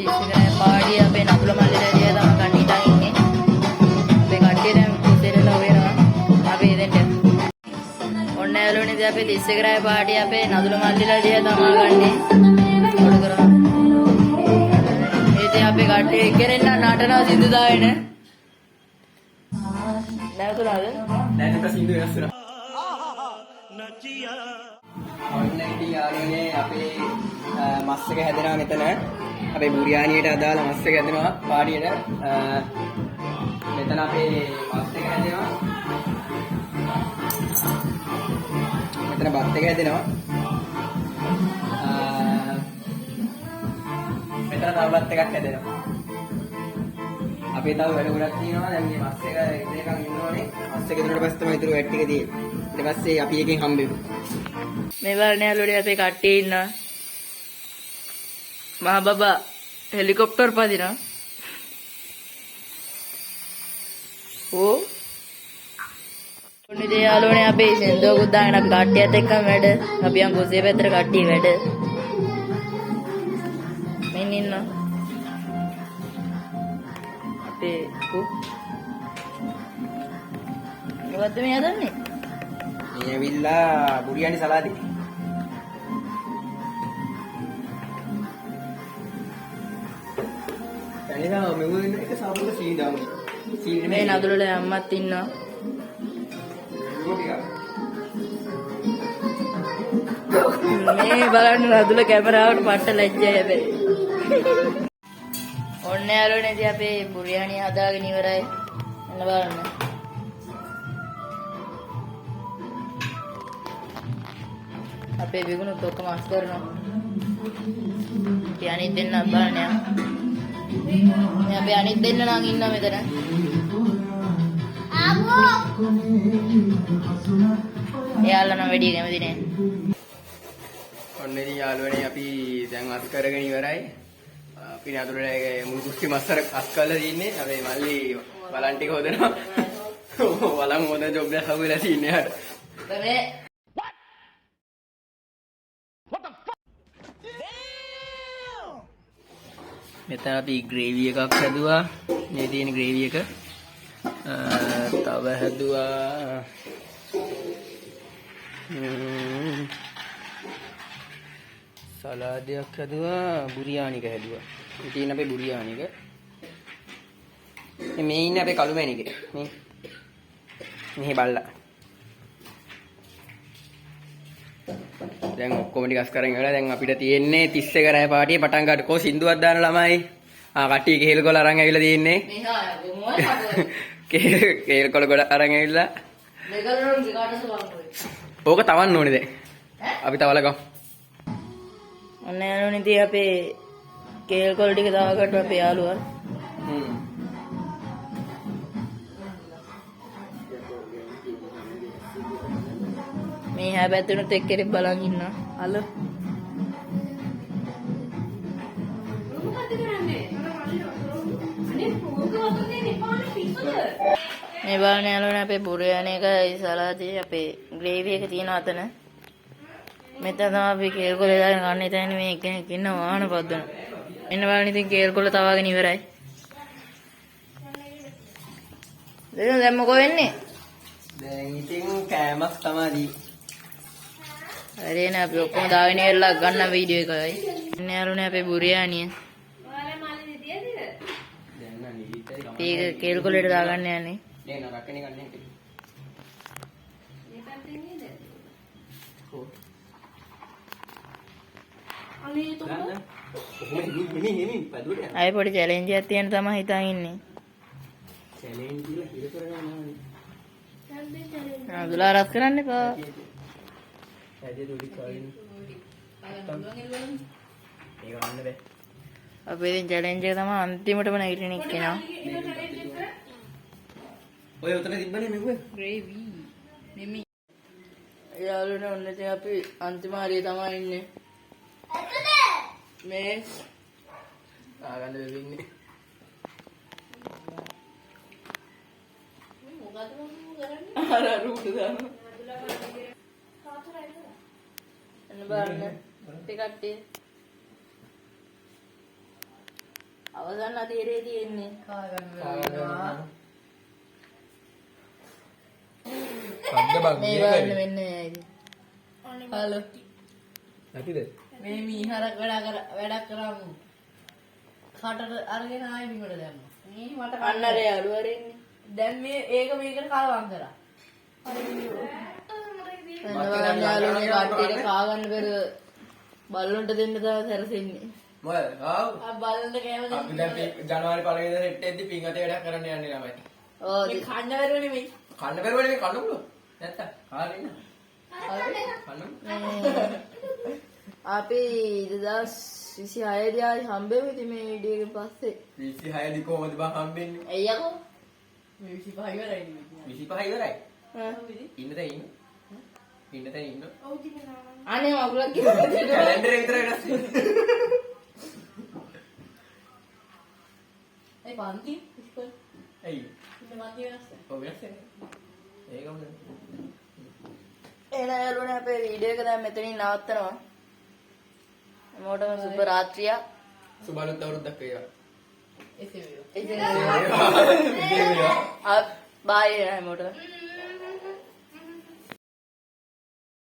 තිස්සකරයි පාඩිය අපේ නකුල මල්ලිලා දිහා තමයි කන්න හිටන් ඉන්නේ. අපේ කට්ටිය දැන් කුසෙරලා වෙනවා. අපි දෙන්න. ඔන්න යාළුවනේ ඉතින් අපේ තිස්සකරයි පාඩිය අපේ නකුල මල්ලිලා දිහා තමයි ගන්නේ. ඔඩ කරා. ඉතින් අපේ කට්ටිය එක්කෙනෙක් නටනවා සින්දු දාගෙන. නැවතුණාද? නැවතුණා සින්දු වෙනස් වුණා. ඔන්න ඉතින් යාළුවනේ අපේ මස් එක හැදෙනවා මෙතන. අපේ බුරියානියට අදාළ මස් එක හැදෙනවා පාඩියට. මෙතන අපේ මස් එක හැදෙනවා. මෙතන බත් එක හැදෙනවා. මෙතන තව බත් එකක් හැදෙනවා. අපි තව වැඩ ගොඩක් තියෙනවා. දැන් මේ මස් එක ඉඳේකන් ඉන්නෝනේ. මස් එක දුන්නට පස්සේ තමයි ඊටු වැට් ටික තියෙන්නේ. ඊට පස්සේ අපි එකෙන් හම්බෙමු. මේ වරණේ යාළුවනේ අපේ කට්ටිය ඉන්නවා. මහ බබා හෙලිකොප්ටර් පදිනවා. ඕ ඔන්න ඉතින් යාළුවනේ අපේ සෙන්දෝකුත් දාගෙන අපි කට්ටියත් එක්කම වැඩ. අපි යන් ගොසේ පැත්තට කට්ටිය වැඩ. මෙන්න ඉන්නවා. අපේ මොකද්ද මේ හදන්නේ? මේ ඇවිල්ලා බුරියානි සලාදේ. එනිසා මෙවුන එක සාපුල සීදාමු. සීනේ මේ නදුලල අම්මත් ඉන්නවා. මේ බලන්න නදුල කැමරාවට පට්ට ලැජ්ජයි හැබැයි. ඔන්න යාළුවනේ ඉතින් අපේ බුරියානි හදාගෙන ඉවරයි. එන්න බලන්න. අපේ විගුණුත් ඔක්කොම අස් කරනවා. ඉතින් අනිත් දෙන්න බලන්න යා. මේ අපේ අනිත් දෙන්න නම් ඉන්නවා මෙතන. ආවෝ. එයාලා නම් වැඩි කැමති නෑ. ඔන්න ඉතින් යාළුවනේ අපි දැන් අස් කරගෙන ඉවරයි. අපි නතුරේ මුළු කුස්ති මස්සර අස් කරලා තින්නේ. අපේ මල්ලි බලන් ටික හොදනවා. වලම් හොද ජොබ් එක හවුලා තින්නේ යාට. මේ මෙතන අපි ග්‍රේවි එකක් හැදුවා. මේ තියෙන ග්‍රේවි එක. තව හැදුවා. සලාදයක් හැදුවා. බුරියානික හැදුවා. මේ තියෙන අපේ බුරියානික. මේ ඉන්නේ අපේ කළුමැණික. මේ. මෙහි බල්ලා. දැන් ඔක්කොම ටික අස් කරගෙන ඉවරයි. දැන් අපිට තියෙන්නේ 31 රෑ පාටියේ පටන් ගන්න. කො සින්දුවක් දාන ළමයි. කට්ටිය කේල් කොල අරන් ඇවිල්ලා තියෙන්නේ. මෙහා මොකක්ද? කේල් කොල ගොඩ අරන් ඇවිල්ලා. මෙගලරොන් ගිගාටස වංගුවේ. ඕක තවන්න ඕනේ දැන්. අපි තවල ගමු. ඔන්න යාළුවනේ ඉතින් අපේ කේල් කොල ටික දාගත්ත අපේ යාළුවා. මේ හැබැතුනුත් එක්කෙනෙක් බලන් ඉන්නවා. හලෝ. මේ බලන්න යාළුවනේ අපේ බුරියානි එක සලාදේ අපේ ග්‍රේවි එක තියෙන අතන. මෙතන තමයි අපි කේල් කොල දාගෙන කන්න හිතන්නේ. මේ එක්කෙනෙක් ඉන්න වාහන පද්දන. එන්න බලන්න ඉතින් කේල් කොල තවාගෙන ඉවරයි. දැන් මොකෝ වෙන්නේ? දැන් ඉතින් කෑමක් තමයි. හරි නේ අපි ඔක්කොම දාගෙන ඉවරලා ගන්න වීඩියෝ එකයි. ඉන්න යාළුවනේ අපේ බුරියානිය. ඔයාලා මාළේ තියද? දැන් නම් නිවිතරයි ගමන. ඒක කේල් කොලේට දාගන්න යන්නේ. නෑ නෑ රක්කනේ ගන්න යන්නේ. මේ පැත්තේ නේද? ඔව්. අනේ තෝ. මෙහි පදුරේ. ආයේ පොඩි චැලෙන්ජ් එකක් තියෙන තමයි හිතාගෙන ඉන්නේ. චැලෙන්ජ් කියලා හිර කරගන්නවා. දුලා රස් කරන්න එපා. ඇදේ දුඩි කාලින්. ඒක ගන්න බෑ. අපේ ඉතින් චැලෙන්ජ් එක තමයි අන්තිමටම නැගිටින එක්කෙනා. ඔය උතන තිබ්බනේ නෙවෙයි. ග්‍රේවි. මෙමි. යාළුවනේ ඔන්න ඉතින් අපි අන්තිම හරිය තමයි ඉන්නේ. මේ ආගන්න වෙන්නේ. මොකද මම කරන්නේ? අර රුඩු දානවා. එන්න බලන්න. අපි කට්ටිය. අවසන් අධීරේ තියෙන්නේ මේ වගේ වෙන්නේ හලෝ නැතිද මේ මීහරක් වැඩක් කරමු කටට අරගෙන ආයෙ බිමට දැම්මා මේ මට අන්නර යාළුවරෙන්නේ දැන් මේ ඒක මේකට කලවම් කරා අන්න යාළුවනේ කට්ටියට කා ගන්න බැර බල්ලොන්ට දෙන්න තමයි සැරසෙන්නේ මොකද ආව් බල්ලන්ට කෑම අපි දැන් ජනවාරි පළවෙනි දා සෙට් එකේදී පින්ගතේ වැඩක් කරන්න යන්නේ ළමයි ඔව් මේ කන්න බැරුව නෙමෙයි කන්න බැරුවනේ මේ කන්න පුළුවන් නැත්තම් කාලේ ඉන්න කන්න අපි 2026 දී ආයි හම්බෙමු ඉතින් මේ වීඩියෝ එකෙන් පස්සේ 26 දී කොහොමද බං හම්බෙන්නේ අයියකෝ මේ 25 ඉවරයි 25 ඉවරයි ඉන්න තැන ඉන්න අනේ මගුලක් කියලා කැලෙන්ඩර් එක විතර වෙනස් ඒ පන්ති ඉස්කෝල ඇයි ඉන්න පන්ති වෙනස් ඔව් වෙනස් ඒක හොඳ එහෙනම් යාළුවනේ අපේ වීඩියෝ එක දැන් මෙතනින් නවත්තනවා හැමෝටම සුබ රාත්‍රියක් සුබ අලුත් අවුරුද්දක් වේවා එසේ වේවා බායි හැමෝටම